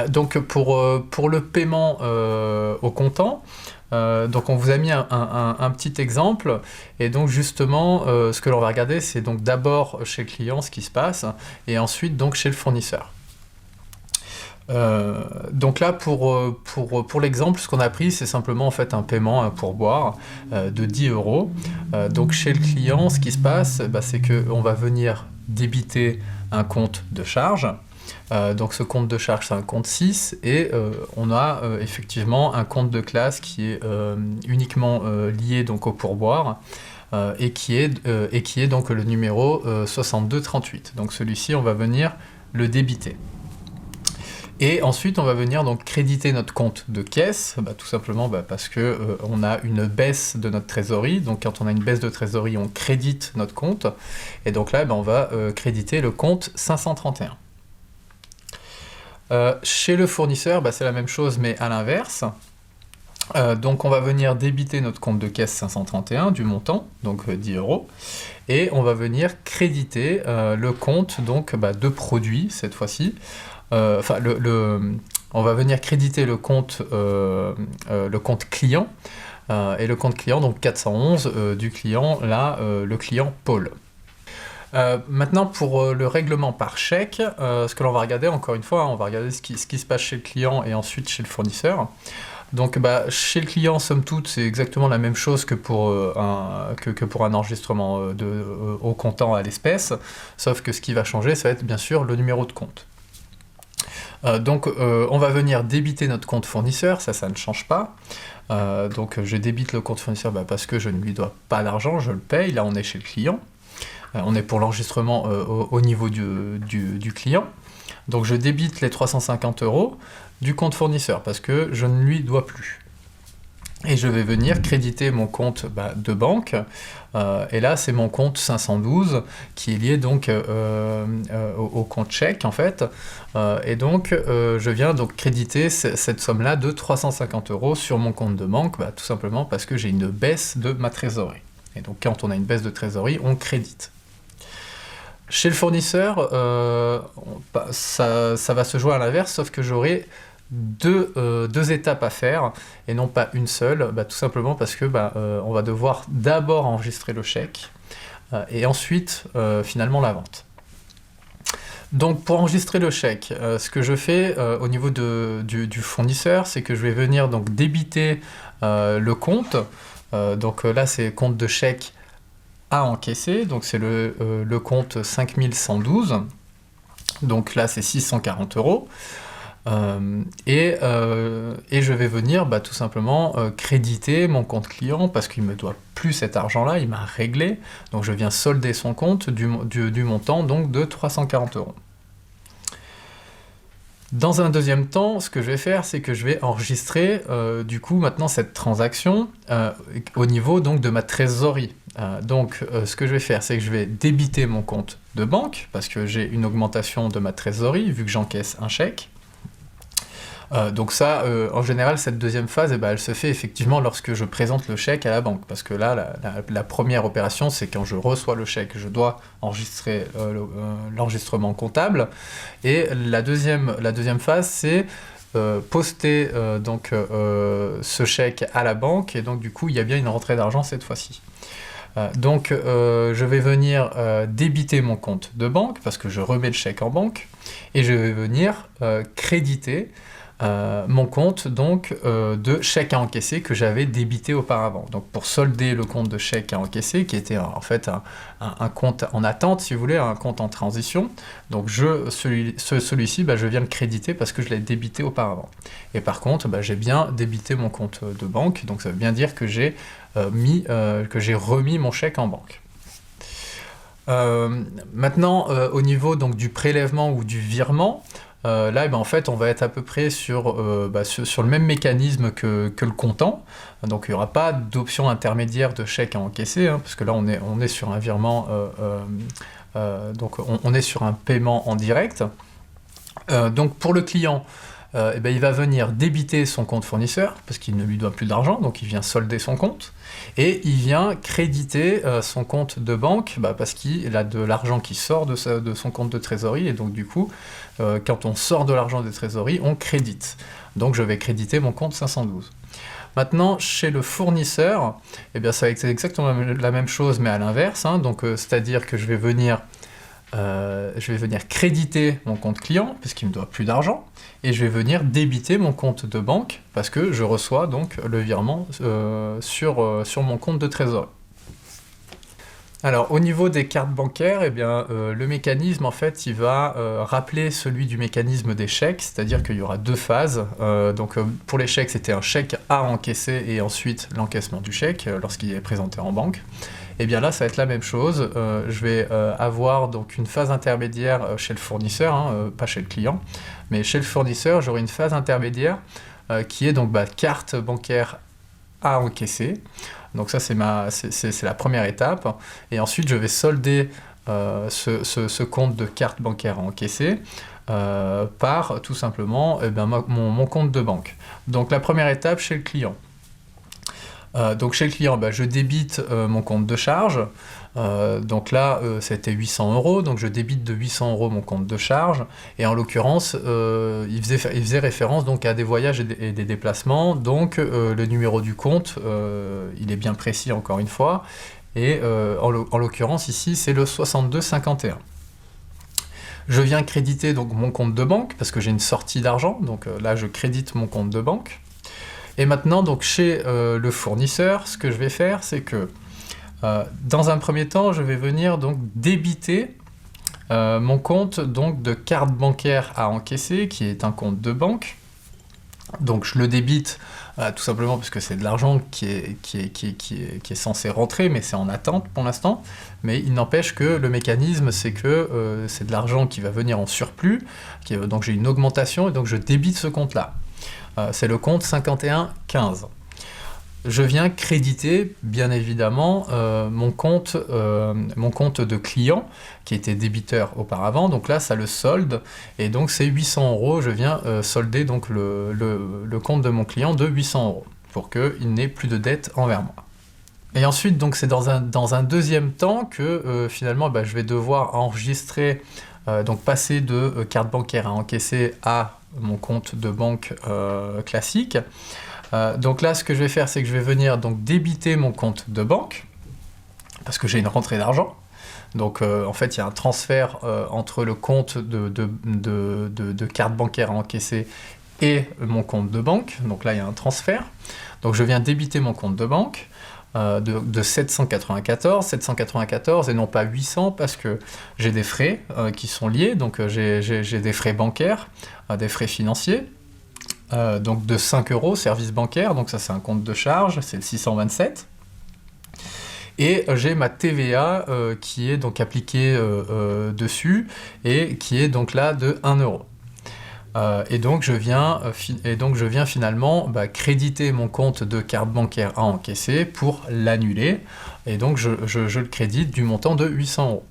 Donc pour le paiement au comptant, donc on vous a mis un petit exemple, et donc justement ce que l'on va regarder, c'est donc d'abord chez le client ce qui se passe, et ensuite donc chez le fournisseur. Donc là pour l'exemple, ce qu'on a pris, c'est simplement en fait un paiement, un pourboire de 10 €. Donc chez le client, ce qui se passe, c'est qu'on va venir débiter un compte de charge. Donc ce compte de charge, c'est un compte 6, et on a effectivement un compte de classe qui est uniquement lié donc au pourboire, et qui est donc le numéro 6238. Donc celui-ci, on va venir le débiter. Et ensuite, on va venir donc créditer notre compte de caisse, tout simplement parce que on a une baisse de notre trésorerie. Donc quand on a une baisse de trésorerie, on crédite notre compte. Et donc là, on va créditer le compte 531. Chez le fournisseur, c'est la même chose, mais à l'inverse. Donc on va venir débiter notre compte de caisse 531 du montant, donc 10 €, et on va venir créditer le compte donc, de produit cette fois-ci. On va venir créditer le compte client, et le compte client, donc 411 du client, là, le client Paul. Maintenant, pour le règlement par chèque, ce que l'on va regarder, encore une fois, on va regarder ce qui se passe chez le client et ensuite chez le fournisseur. Donc chez le client, somme toute, c'est exactement la même chose que pour un enregistrement au comptant à l'espèce, sauf que ce qui va changer, ça va être bien sûr le numéro de compte. Donc on va venir débiter notre compte fournisseur, ça ne change pas. Donc je débite le compte fournisseur parce que je ne lui dois pas d'argent, je le paye, là on est chez le client. On est pour l'enregistrement au niveau du client. Donc je débite les 350 € du compte fournisseur parce que je ne lui dois plus. Et je vais venir créditer mon compte de banque, et là c'est mon compte 512 qui est lié donc au compte chèque en fait, et donc je viens donc créditer cette somme-là de 350 € sur mon compte de banque, tout simplement parce que j'ai une baisse de ma trésorerie. Et donc quand on a une baisse de trésorerie, on crédite. Chez le fournisseur, ça va se jouer à l'inverse, sauf que j'aurai deux étapes à faire, et non pas une seule, tout simplement parce que on va devoir d'abord enregistrer le chèque, et ensuite, finalement, la vente. Donc pour enregistrer le chèque, ce que je fais au niveau du fournisseur, c'est que je vais venir donc débiter le compte. Donc là, c'est compte de chèque à encaisser, donc c'est le compte 5112, donc là c'est 640 €, et je vais venir tout simplement créditer mon compte client parce qu'il ne me doit plus cet argent-là, il m'a réglé, donc je viens solder son compte du montant donc de 340 €. Dans un deuxième temps, ce que je vais faire, c'est que je vais enregistrer du coup maintenant cette transaction au niveau donc de ma trésorerie. Donc ce que je vais faire, c'est que je vais débiter mon compte de banque, parce que j'ai une augmentation de ma trésorerie, vu que j'encaisse un chèque. Donc ça, en général, cette deuxième phase, elle se fait effectivement lorsque je présente le chèque à la banque, parce que là, la première opération, c'est quand je reçois le chèque, je dois enregistrer l'enregistrement comptable, et la deuxième phase, c'est poster ce chèque à la banque, et donc du coup, il y a bien une rentrée d'argent cette fois-ci. Donc je vais venir débiter mon compte de banque, parce que je remets le chèque en banque, et je vais venir créditer mon compte donc de chèque à encaisser que j'avais débité auparavant. Donc pour solder le compte de chèque à encaisser, qui était en fait un compte en attente, si vous voulez, un compte en transition, donc celui-ci, je viens le créditer parce que je l'ai débité auparavant. Et par contre, j'ai bien débité mon compte de banque, donc ça veut bien dire que j'ai remis mon chèque en banque. Maintenant, au niveau donc du prélèvement ou du virement, là, en fait, on va être à peu près sur le même mécanisme que le comptant. Donc, il n'y aura pas d'option intermédiaire de chèque à encaisser, parce que là, on est sur un virement, donc on est sur un paiement en direct. Donc, pour le client, eh ben, il va venir débiter son compte fournisseur, parce qu'il ne lui doit plus d'argent, donc il vient solder son compte, et il vient créditer son compte de banque, parce qu'il a de l'argent qui sort de son compte de trésorerie, et donc du coup, quand on sort de l'argent de trésorerie, on crédite. Donc je vais créditer mon compte 512. Maintenant, chez le fournisseur, eh bien, ça va être exactement la même chose, mais à l'inverse, hein, donc c'est-à-dire que je vais venir créditer mon compte client, puisqu'il me doit plus d'argent, et je vais venir débiter mon compte de banque, parce que je reçois donc le virement sur mon compte de trésorerie. Alors, au niveau des cartes bancaires, eh bien, le mécanisme, en fait, il va rappeler celui du mécanisme des chèques, c'est-à-dire qu'il y aura deux phases. Pour les chèques, c'était un chèque à encaisser et ensuite l'encaissement du chèque lorsqu'il est présenté en banque. Et bien là, ça va être la même chose. Je vais avoir donc une phase intermédiaire chez le fournisseur, hein, pas chez le client, mais chez le fournisseur, j'aurai une phase intermédiaire qui est donc carte bancaire à encaisser. Donc ça, c'est la première étape. Et ensuite, je vais solder ce compte de carte bancaire à encaisser par tout simplement mon compte de banque. Donc la première étape chez le client. Donc chez le client, je débite mon compte de charge. Donc là, c'était 800 €, donc je débite de 800 € mon compte de charge. Et en l'occurrence, il faisait référence donc à des voyages et des déplacements. Donc le numéro du compte, il est bien précis encore une fois. Et en l'occurrence ici, c'est le 6251. Je viens créditer donc mon compte de banque parce que j'ai une sortie d'argent. Donc là, je crédite mon compte de banque. Et maintenant, donc chez le fournisseur, ce que je vais faire, c'est que dans un premier temps, je vais venir donc débiter mon compte donc de carte bancaire à encaisser, qui est un compte de banque. Donc je le débite tout simplement parce que c'est de l'argent qui est censé rentrer, mais c'est en attente pour l'instant. Mais il n'empêche que le mécanisme, c'est que c'est de l'argent qui va venir en surplus, donc j'ai une augmentation, et donc je débite ce compte-là. C'est le compte 5115. Je viens créditer, bien évidemment, mon compte de client, qui était débiteur auparavant. Donc là, ça le solde, et donc c'est 800 €. Je viens solder donc le compte de mon client de 800 € pour qu'il n'ait plus de dette envers moi. Et ensuite, donc c'est dans un deuxième temps que finalement, je vais devoir enregistrer, donc passer de carte bancaire à encaisser à mon compte de banque classique. Donc là, ce que je vais faire, c'est que je vais venir donc débiter mon compte de banque, parce que j'ai une rentrée d'argent. Donc en fait, il y a un transfert entre le compte de carte bancaire à encaisser et mon compte de banque. Donc là, il y a un transfert. Donc je viens débiter mon compte de banque de 794 et non pas 800, parce que j'ai des frais qui sont liés. Donc j'ai des frais bancaires, des frais financiers. Donc de 5 € service bancaire, donc ça c'est un compte de charge, c'est le 627. Et j'ai ma TVA qui est donc appliquée dessus, et qui est donc là de 1 €. Et donc je viens finalement créditer mon compte de carte bancaire à encaisser pour l'annuler, et donc je le crédite du montant de 800 €.